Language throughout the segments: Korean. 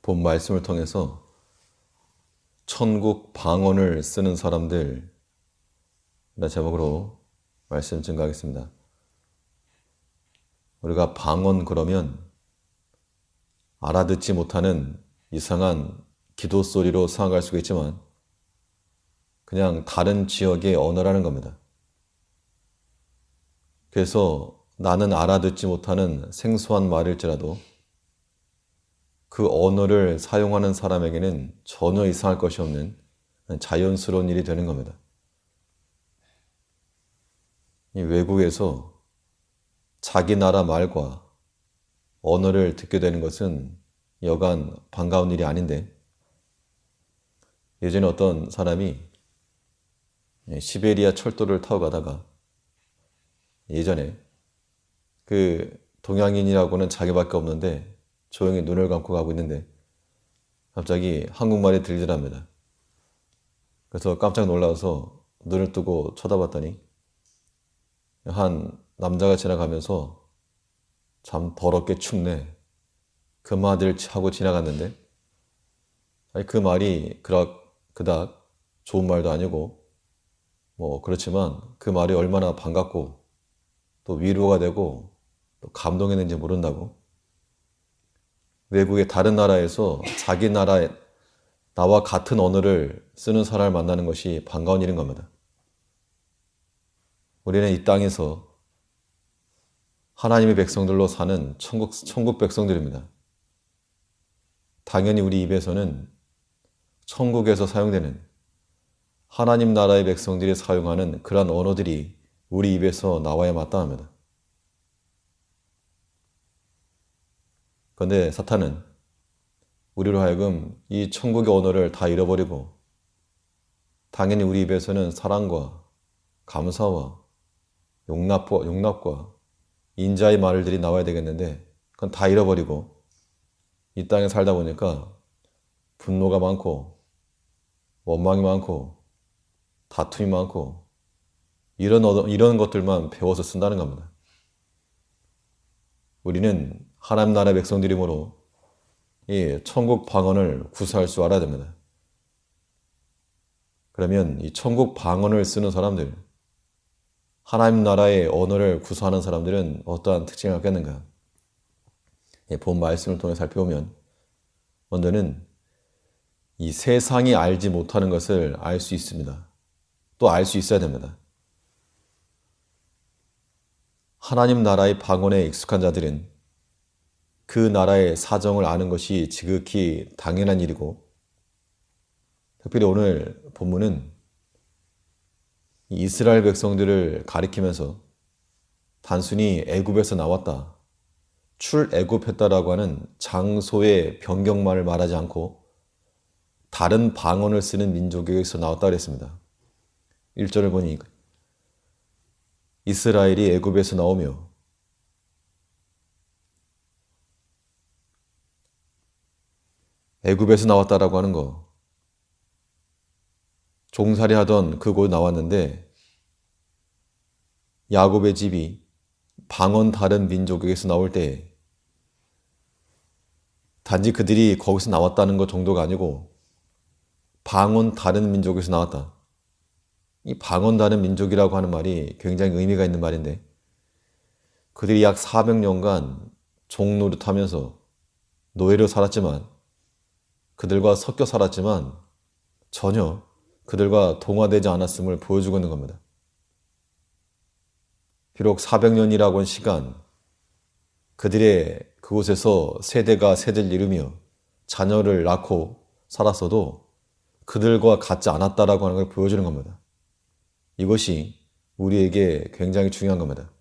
본 말씀을 통해서 천국 방언을 쓰는 사람들 이런 제목으로 말씀 증거하겠습니다. 우리가 방언 그러면 알아듣지 못하는 이상한 기도 소리로 생각할 수가 있지만 그냥 다른 지역의 언어라는 겁니다. 그래서 나는 알아듣지 못하는 생소한 말일지라도 그 언어를 사용하는 사람에게는 전혀 이상할 것이 없는 자연스러운 일이 되는 겁니다. 이 외국에서 자기 나라 말과 언어를 듣게 되는 것은 여간 반가운 일이 아닌데, 예전에 어떤 사람이 시베리아 철도를 타고 가다가 예전에 그 동양인이라고는 자기밖에 없는데 조용히 눈을 감고 가고 있는데 갑자기 한국말이 들리더랍니다. 그래서 깜짝 놀라서 눈을 뜨고 쳐다봤더니 한 남자가 지나가면서 참 더럽게 춥네 그 말을 하고 지나갔는데, 아니 그 말이 그닥 좋은 말도 아니고 그렇지만 그 말이 얼마나 반갑고 또 위로가 되고 또 감동했는지 모른다고. 외국의 다른 나라에서 자기 나라에 나와 같은 언어를 쓰는 사람을 만나는 것이 반가운 일인 겁니다. 우리는 이 땅에서 하나님의 백성들로 사는 천국 백성들입니다. 당연히 우리 입에서는 천국에서 사용되는 하나님 나라의 백성들이 사용하는 그러한 언어들이 우리 입에서 나와야 마땅합니다. 그런데 사탄은 우리로 하여금 이 천국의 언어를 다 잃어버리고 당연히 우리 입에서는 사랑과 감사와 용납과 인자의 말들이 나와야 되겠는데 그건 다 잃어버리고 이 땅에 살다 보니까 분노가 많고 원망이 많고 다툼이 많고 이런 것들만 배워서 쓴다는 겁니다. 우리는 하나님 나라의 백성들이므로 이 천국 방언을 구사할 줄 알아야 됩니다. 그러면 이 천국 방언을 쓰는 사람들, 하나님 나라의 언어를 구사하는 사람들은 어떠한 특징을 갖겠는가? 본 말씀을 통해 살펴보면 먼저는 이 세상이 알지 못하는 것을 알 수 있습니다. 또 알 수 있어야 됩니다. 하나님 나라의 방언에 익숙한 자들은 그 나라의 사정을 아는 것이 지극히 당연한 일이고, 특별히 오늘 본문은 이스라엘 백성들을 가리키면서 단순히 애굽에서 나왔다, 출애굽했다라고 하는 장소의 변경만을 말하지 않고 다른 방언을 쓰는 민족에게서 나왔다 그랬습니다. 1절을 보니 이스라엘이 애굽에서 나오며 애굽에서 나왔다라고 하는 거, 종살이 하던 그곳 나왔는데 야곱의 집이 방언 다른 민족에게서 나올 때 단지 그들이 거기서 나왔다는 것 정도가 아니고 방언 다른 민족에서 나왔다. 이 방언 다른 민족이라고 하는 말이 굉장히 의미가 있는 말인데, 그들이 약 400년간 종노릇하면서 노예로 살았지만, 그들과 섞여 살았지만 전혀 그들과 동화되지 않았음을 보여주고 있는 겁니다. 비록 400년이라고 한 시간, 그들의 그곳에서 세대가 세대를 이루며 자녀를 낳고 살았어도 그들과 같지 않았다라고 하는 걸 보여주는 겁니다. 이것이 우리에게 굉장히 중요한 겁니다.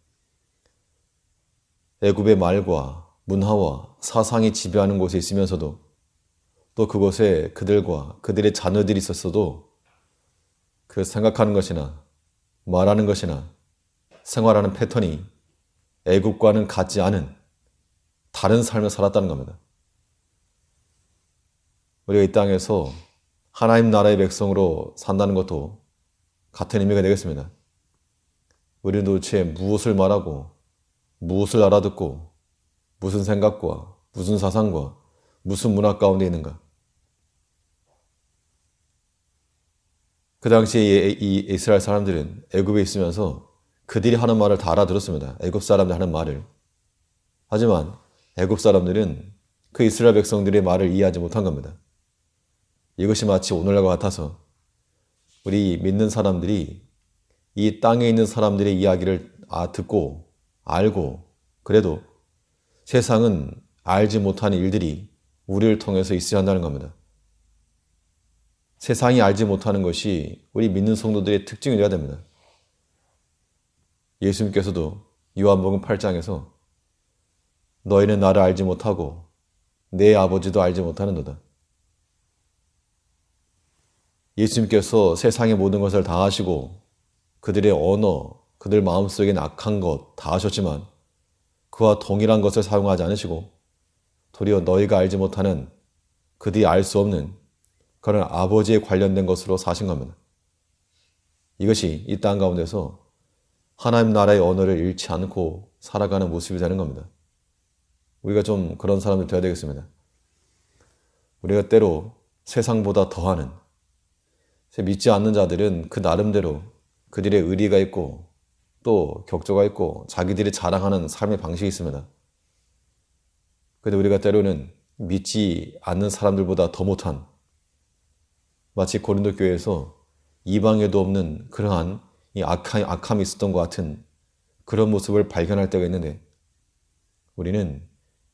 애굽의 말과 문화와 사상이 지배하는 곳에 있으면서도 또 그곳에 그들과 그들의 자녀들이 있었어도 그 생각하는 것이나 말하는 것이나 생활하는 패턴이 애굽과는 같지 않은 다른 삶을 살았다는 겁니다. 우리가 이 땅에서 하나님 나라의 백성으로 산다는 것도 같은 의미가 되겠습니다. 우리는 도대체 무엇을 말하고 무엇을 알아듣고 무슨 생각과 무슨 사상과 무슨 문화 가운데 있는가? 그 당시에 이 이스라엘 사람들은 애굽에 있으면서 그들이 하는 말을 다 알아들었습니다. 애굽 사람들 하는 말을. 하지만 애굽 사람들은 그 이스라엘 백성들의 말을 이해하지 못한 겁니다. 이것이 마치 오늘날과 같아서 우리 믿는 사람들이 이 땅에 있는 사람들의 이야기를 듣고 알고 그래도 세상은 알지 못하는 일들이 우리를 통해서 있어야 한다는 겁니다. 세상이 알지 못하는 것이 우리 믿는 성도들의 특징이 되어야 됩니다. 예수님께서도 요한복음 8장에서 너희는 나를 알지 못하고 내 아버지도 알지 못하는도다. 예수님께서 세상의 모든 것을 다 하시고 그들의 언어, 그들 마음속에 악한 것 다 하셨지만 그와 동일한 것을 사용하지 않으시고 도리어 너희가 알지 못하는 그들이 알 수 없는 그런 아버지에 관련된 것으로 사신 겁니다. 이것이 이 땅 가운데서 하나님 나라의 언어를 잃지 않고 살아가는 모습이 되는 겁니다. 우리가 좀 그런 사람들 되어야 되겠습니다. 우리가 때로 세상보다 더하는 믿지 않는 자들은 그 나름대로 그들의 의리가 있고 또 격조가 있고 자기들이 자랑하는 삶의 방식이 있습니다. 그런데 우리가 때로는 믿지 않는 사람들보다 더 못한 마치 고린도 교회에서 이방에도 없는 그러한 이 악함이 있었던 것 같은 그런 모습을 발견할 때가 있는데 우리는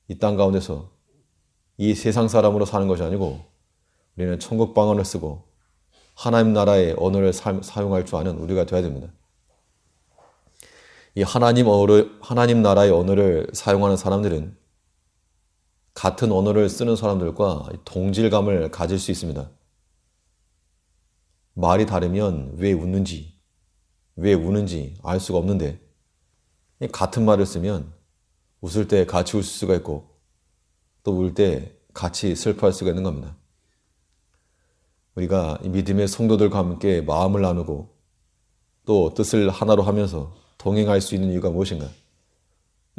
이 땅 가운데서 이 세상 사람으로 사는 것이 아니고 우리는 천국 방언을 쓰고 하나님 나라의 언어를 사용할 줄 아는 우리가 되어야 됩니다. 이 하나님 나라의 언어를 사용하는 사람들은 같은 언어를 쓰는 사람들과 동질감을 가질 수 있습니다. 말이 다르면 왜 웃는지, 왜 우는지 알 수가 없는데 같은 말을 쓰면 웃을 때 같이 웃을 수가 있고 또 울 때 같이 슬퍼할 수가 있는 겁니다. 우리가 믿음의 성도들과 함께 마음을 나누고 또 뜻을 하나로 하면서 동행할 수 있는 이유가 무엇인가?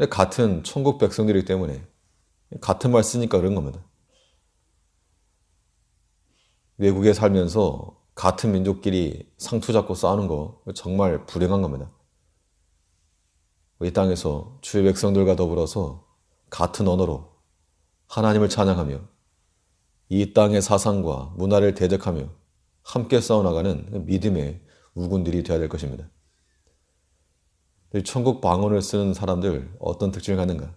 같은 천국 백성들이기 때문에 같은 말 쓰니까 그런 겁니다. 외국에 살면서 같은 민족끼리 상투 잡고 싸우는 거 정말 불행한 겁니다. 이 땅에서 주의 백성들과 더불어서 같은 언어로 하나님을 찬양하며 이 땅의 사상과 문화를 대적하며 함께 싸워나가는 믿음의 우군들이 되어야 될 것입니다. 천국 방언을 쓰는 사람들 어떤 특징을 갖는가?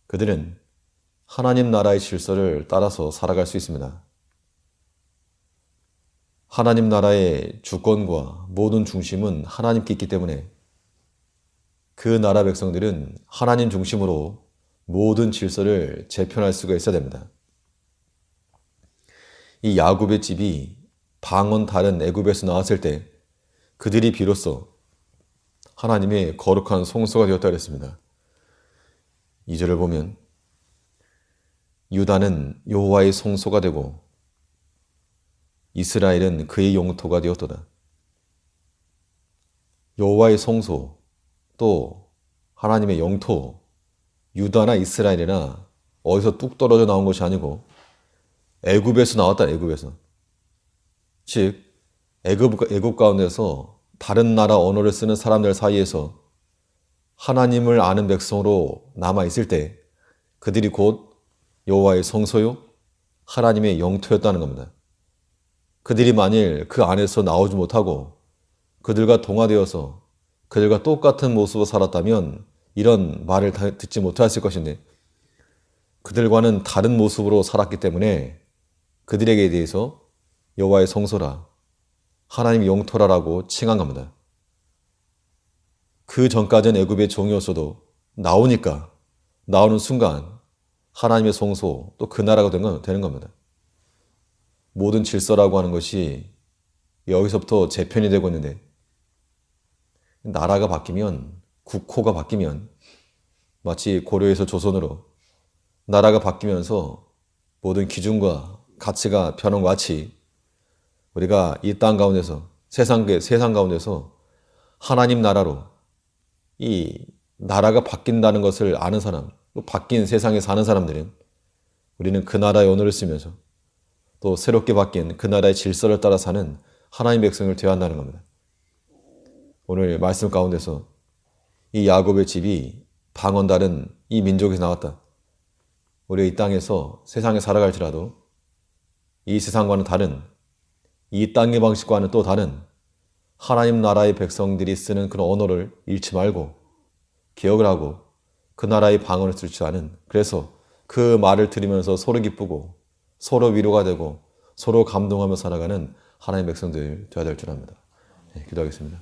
그들은 하나님 나라의 질서를 따라서 살아갈 수 있습니다. 하나님 나라의 주권과 모든 중심은 하나님께 있기 때문에 그 나라 백성들은 하나님 중심으로 모든 질서를 재편할 수가 있어야 됩니다. 이 야곱의 집이 방언 다른 애굽에서 나왔을 때 그들이 비로소 하나님의 거룩한 성소가 되었다 그랬습니다. 2절을 보면 유다는 여호와의 성소가 되고 이스라엘은 그의 영토가 되었도다. 여호와의 성소 또 하나님의 영토 유다나 이스라엘이나 어디서 뚝 떨어져 나온 것이 아니고 애굽에서 나왔다. 애굽에서. 즉 애굽 가운데서 다른 나라 언어를 쓰는 사람들 사이에서 하나님을 아는 백성으로 남아있을 때 그들이 곧 여호와의 성소요 하나님의 영토였다는 겁니다. 그들이 만일 그 안에서 나오지 못하고 그들과 동화되어서 그들과 똑같은 모습으로 살았다면 이런 말을 듣지 못했을 것인데 그들과는 다른 모습으로 살았기 때문에 그들에게 대해서 여호와의 성소라 하나님의 영토라라고 칭한 겁니다. 그 전까지는 애굽의 종이었어도 나오는 순간 하나님의 성소 또 그 나라가 되는 겁니다. 모든 질서라고 하는 것이 여기서부터 재편이 되고 있는데 나라가 바뀌면 국호가 바뀌면 마치 고려에서 조선으로 나라가 바뀌면서 모든 기준과 가치가 변한 것 같이 우리가 이 땅 가운데서 세상 가운데서 하나님 나라로 이 나라가 바뀐다는 것을 아는 사람 또 바뀐 세상에 사는 사람들은 우리는 그 나라의 언어를 쓰면서 또 새롭게 바뀐 그 나라의 질서를 따라 사는 하나님의 백성을 되어야 한다는 겁니다. 오늘 말씀 가운데서 이 야곱의 집이 방언 다른 이 민족에서 나왔다. 우리가 이 땅에서 세상에 살아갈지라도 이 세상과는 다른, 이 땅의 방식과는 또 다른 하나님 나라의 백성들이 쓰는 그런 언어를 잃지 말고 기억을 하고 그 나라의 방언을 쓸 줄 아는, 그래서 그 말을 들으면서 서로 기쁘고 서로 위로가 되고 서로 감동하며 살아가는 하나님의 백성들 되어야 될 줄 압니다. 네, 기도하겠습니다.